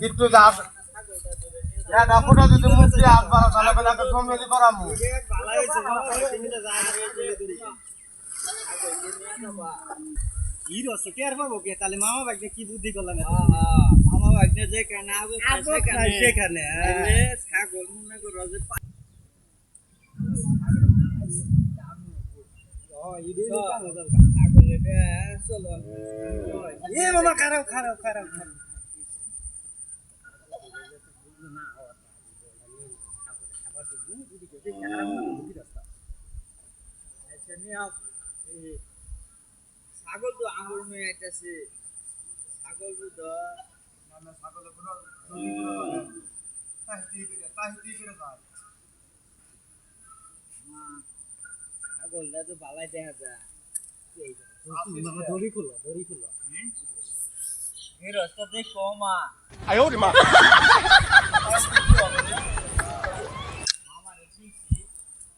একটু দাস এটা ফটো যদি মুক্তি আসবার তাহলে বেলাকে কমেডি করামু হিরো আছে কেয়ার পাবো কে তাহলে মামা ভাগ্নে কি বুদ্ধি করলাম মামা ভাগ্নে যে কানে আবো সেখানে ছাগল মনে করো যে মামা খারাপ খারাপ খারাপ খারাপ ছাগল তো আঙুল মেয়ে আইতাছে ছাগল তো মানে ছাগলের পুরো তাহিতি করে যায় ছাগলটা তো বালাই দেখা যায় দড়ি খুলো এই রাস্তা দেখো মা আয় ওরে মা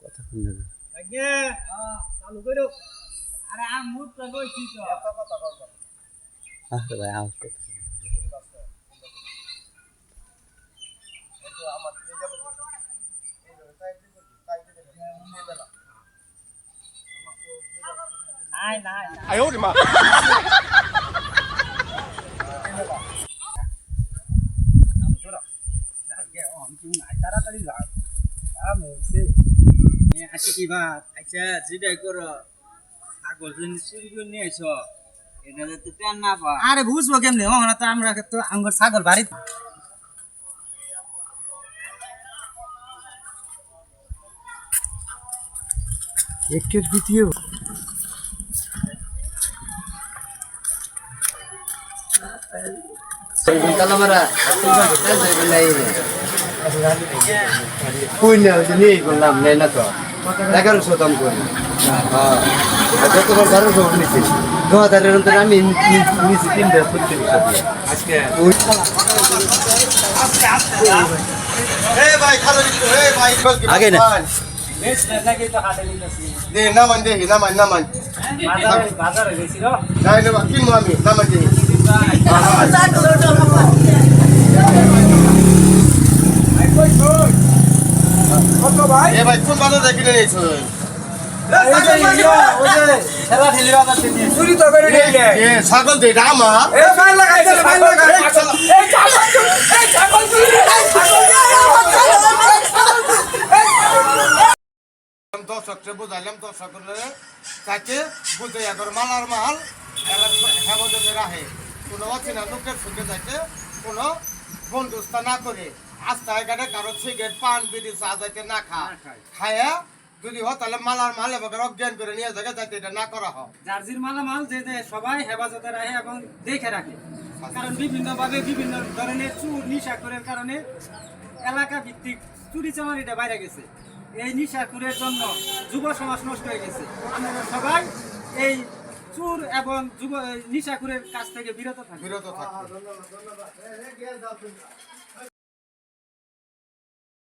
কথা শুনে আগে চালু করো আরে আম মুত তো কইছি তো আরে ভাই আউট কথা নাই আয় ওরে মা তাড়াতাড়ি যাও আচ্ছা কি বা আচ্ছা যেটাই করো ছাগল যদি চুরি করে নিয়ে এসো এটা তো টেন না পা আরে বুঝবো কেমনে ওখানে তো আমরা তো আমার ছাগল বাড়ি একের দ্বিতীয় পুণ্য নেই বললাম নেই না তো 1100 দাম করি যতবার 1200 নিচ্ছি 2000 অন্তর আমি নিচ্ছি 3 আজকে ভাই খালো ভাই আগে না দে নামান দে নামান বাজারে গেছিল নাই না কিনবো আমি নামান দে এ ভাই কোন বাজার থেকে কিনে নিয়েছো ছাগল দে এটা আমার দর্শককে বুঝাইলাম দর্শকের কাছে বুঝে এখন মালার মাল হেমদে রাখে কোনো অচেনা লোকের সঙ্গে যাইতে কোনো বন্ধুস্তা না করে রাস্তায় ঘাটে কারো সিগারেট পান বিড়ি চা যাইতে না খায়া যদি হয় তাহলে মালার মাল এবং অজ্ঞান করে নিয়ে যাকে যাইতে এটা না করা হয় জার্সির মালামাল যে সবাই হেফাজতে রাখে এবং দেখে রাখে কারণ বিভিন্নভাবে বিভিন্ন ধরনের চুর নিশাখোরের কারণে এলাকা ভিত্তিক চুরি চামারিটা বাইরে গেছে এই নিশাখোরের জন্য যুব সমাজ নষ্ট হয়ে গেছে আপনারা সবাই এই চুর এবং নিশাখোরের কাছ থেকে বিরত থাকে ধন্যবাদ